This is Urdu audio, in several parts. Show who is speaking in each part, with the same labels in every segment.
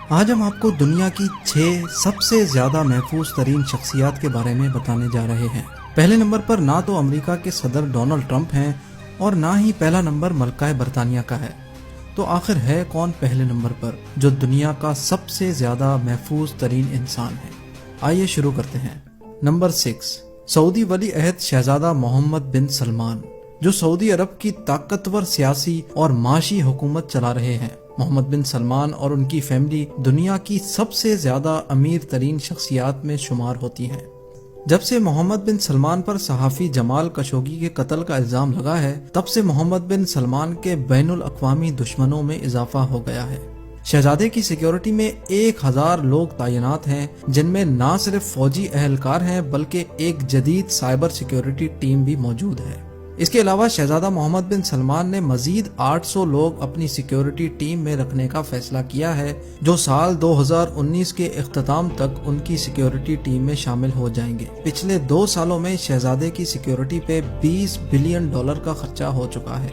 Speaker 1: آج ہم آپ کو دنیا کی 6 سب سے زیادہ محفوظ ترین شخصیات کے بارے میں بتانے جا رہے ہیں۔ پہلے نمبر پر نہ تو امریکہ کے صدر ڈونلڈ ٹرمپ ہیں اور نہ ہی پہلا نمبر ملکہ برطانیہ کا ہے۔ تو آخر ہے کون پہلے نمبر پر جو دنیا کا سب سے زیادہ محفوظ ترین انسان ہے؟ آئیے شروع کرتے ہیں۔ نمبر 6، سعودی ولی عہد شہزادہ محمد بن سلمان، جو سعودی عرب کی طاقتور سیاسی اور معاشی حکومت چلا رہے ہیں۔ محمد بن سلمان اور ان کی فیملی دنیا کی سب سے زیادہ امیر ترین شخصیات میں شمار ہوتی ہیں۔ جب سے محمد بن سلمان پر صحافی جمال خشوگی کے قتل کا الزام لگا ہے، تب سے محمد بن سلمان کے بین الاقوامی دشمنوں میں اضافہ ہو گیا ہے۔ شہزادے کی سیکیورٹی میں 1000 لوگ تعینات ہیں، جن میں نہ صرف فوجی اہلکار ہیں بلکہ ایک جدید سائبر سیکیورٹی ٹیم بھی موجود ہے۔ اس کے علاوہ شہزادہ محمد بن سلمان نے مزید 800 لوگ اپنی سیکیورٹی ٹیم میں رکھنے کا فیصلہ کیا ہے، جو سال 2019 کے اختتام تک ان کی سیکیورٹی ٹیم میں شامل ہو جائیں گے۔ پچھلے 2 سالوں میں شہزادے کی سیکیورٹی پہ $20 بلین کا خرچہ ہو چکا ہے۔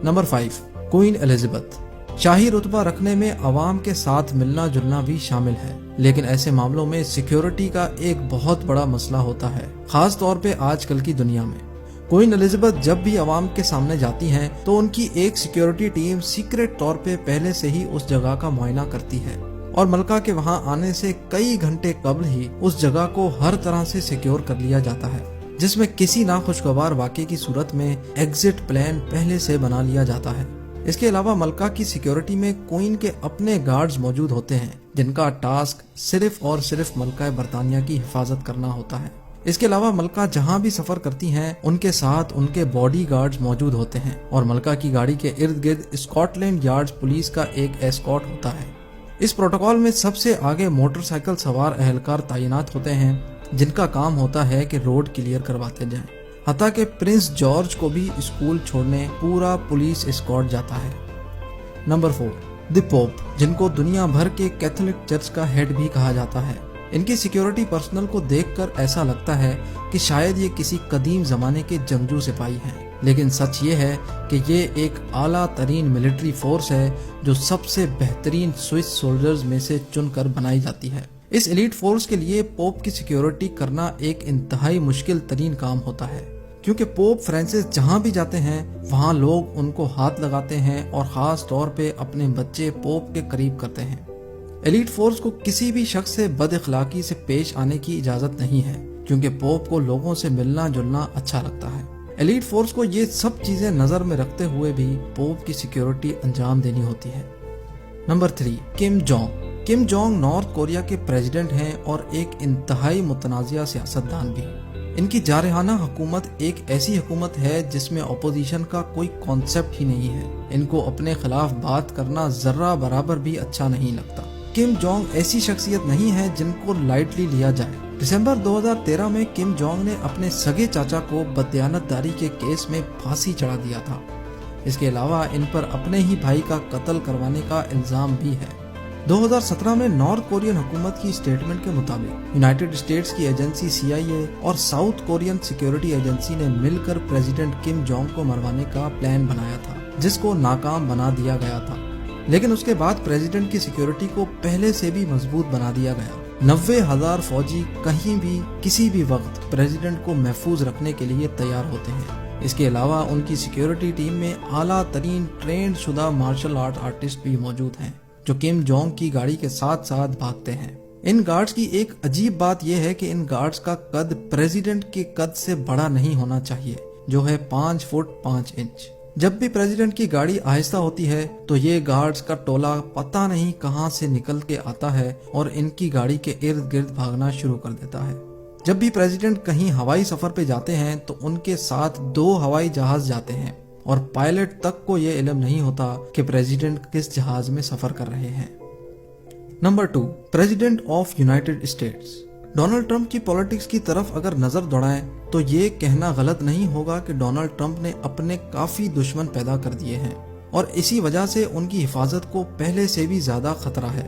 Speaker 1: Number 5، queen Elizabeth. شاہی رتبہ رکھنے میں عوام کے ساتھ ملنا جلنا بھی شامل ہے، لیکن ایسے معاملوں میں سیکیورٹی کا ایک بہت بڑا مسئلہ ہوتا ہے، خاص طور پہ آج کل کی دنیا میں۔ کوئین الزبتھ جب بھی عوام کے سامنے جاتی ہیں تو ان کی ایک سیکیورٹی ٹیم سیکریٹ طور پہ پہلے سے ہی اس جگہ کا معائنہ کرتی ہے اور ملکہ کے وہاں آنے سے کئی گھنٹے قبل ہی اس جگہ کو ہر طرح سے سیکیور کر لیا جاتا ہے، جس میں کسی ناخوشگوار واقعے کی صورت میں ایگزٹ پلان پہلے سے بنا لیا جاتا ہے۔ اس کے علاوہ ملکہ کی سیکیورٹی میں کوئین کے اپنے گارڈز موجود ہوتے ہیں، جن کا ٹاسک صرف اور صرف ملکہ برطانیہ کی حفاظت کرنا ہوتا ہے۔ اس کے علاوہ ملکہ جہاں بھی سفر کرتی ہیں ان کے ساتھ ان کے باڈی گارڈز موجود ہوتے ہیں اور ملکہ کی گاڑی کے ارد گرد اسکاٹ لینڈ یارڈز پولیس کا ایک ایسکارٹ ہوتا ہے۔ اس پروٹوکول میں سب سے آگے موٹر سائیکل سوار اہلکار تعینات ہوتے ہیں، جن کا کام ہوتا ہے کہ روڈ کلیئر کرواتے جائیں، حتیٰ کہ پرنس جارج کو بھی اسکول چھوڑنے پورا پولیس اسکارٹ جاتا ہے۔ نمبر 4، دی پوپ، جن کو دنیا بھر کے کیتھولک چرچ کا ہیڈ بھی کہا جاتا ہے۔ ان کی سیکیورٹی پرسنل کو دیکھ کر ایسا لگتا ہے کہ شاید یہ کسی قدیم زمانے کے جنگجو سپاہی ہیں، لیکن سچ یہ ہے کہ یہ ایک اعلیٰ ترین ملٹری فورس ہے جو سب سے بہترین سوئس سولجرز میں سے چن کر بنائی جاتی ہے۔ اس ایلیٹ فورس کے لیے پوپ کی سیکیورٹی کرنا ایک انتہائی مشکل ترین کام ہوتا ہے، کیونکہ پوپ فرانسس جہاں بھی جاتے ہیں وہاں لوگ ان کو ہاتھ لگاتے ہیں اور خاص طور پہ اپنے بچے پوپ کے قریب کرتے ہیں۔ ایلیٹ فورس کو کسی بھی شخص سے بد اخلاقی سے پیش آنے کی اجازت نہیں ہے، کیونکہ پوپ کو لوگوں سے ملنا جلنا اچھا لگتا ہے۔ ایلیٹ فورس کو یہ سب چیزیں نظر میں رکھتے ہوئے بھی پوپ کی سیکیورٹی انجام دینی ہوتی ہے۔ Number 3، Kim Jong. Kim Jong north Korea کے پریزیڈنٹ ہیں اور ایک انتہائی متنازع سیاستدان بھی۔ ان کی جارحانہ حکومت ایک ایسی حکومت ہے جس میں اپوزیشن کا کوئی کانسیپٹ ہی نہیں ہے۔ ان کو اپنے خلاف بات کرنا ذرہ برابر بھی اچھا نہیں لگتا۔ کم جونگ ایسی شخصیت نہیں ہے جن کو لائٹلی لیا جائے۔ دسمبر 2013 میں کم جونگ نے اپنے سگے چاچا کو بددیانتداری کے کیس میں پھانسی چڑھا دیا تھا۔ اس کے علاوہ ان پر اپنے ہی بھائی کا قتل کروانے کا الزام بھی ہے۔ 2017 میں نارتھ کورین حکومت کی اسٹیٹمنٹ کے مطابق یونائٹڈ اسٹیٹس کی ایجنسی CIA اور ساؤتھ کورین سیکیورٹی ایجنسی نے مل کر پریزیڈنٹ کم جونگ کو مروانے کا پلان بنایا تھا، جس کو ناکام بنا دیا گیا تھا، لیکن اس کے بعد پریزیڈنٹ کی سیکیورٹی کو پہلے سے بھی مضبوط بنا دیا گیا۔ 90,000 فوجی کہیں بھی کسی بھی وقت پریزیڈنٹ کو محفوظ رکھنے کے لیے تیار ہوتے ہیں۔ اس کے علاوہ ان کی سیکیورٹی ٹیم میں اعلیٰ ترین ٹرینڈ شدہ مارشل آرٹ آرٹسٹ بھی موجود ہیں، جو کم جونگ کی گاڑی کے ساتھ ساتھ بھاگتے ہیں۔ ان گارڈز کی ایک عجیب بات یہ ہے کہ ان گارڈز کا قد پریزیڈنٹ کے قد سے بڑا نہیں ہونا چاہیے، جو ہے 5 فٹ 5 انچ۔ جب بھی پریزیڈنٹ کی گاڑی آہستہ ہوتی ہے تو یہ گارڈز کا ٹولہ پتہ نہیں کہاں سے نکل کے آتا ہے اور ان کی گاڑی کے ارد گرد بھاگنا شروع کر دیتا ہے۔ جب بھی پریزیڈنٹ کہیں ہوائی سفر پہ جاتے ہیں تو ان کے ساتھ 2 ہوائی جہاز جاتے ہیں اور پائلٹ تک کو یہ علم نہیں ہوتا کہ پریزیڈنٹ کس جہاز میں سفر کر رہے ہیں۔ Number 2، president of United States. Donald Trump کی پولیٹکس کی طرف اگر نظر دوڑائیں تو یہ کہنا غلط نہیں ہوگا کہ ڈونلڈ ٹرمپ نے اپنے کافی دشمن پیدا کر دیے ہیں اور اسی وجہ سے ان کی حفاظت کو پہلے سے بھی زیادہ خطرہ ہے۔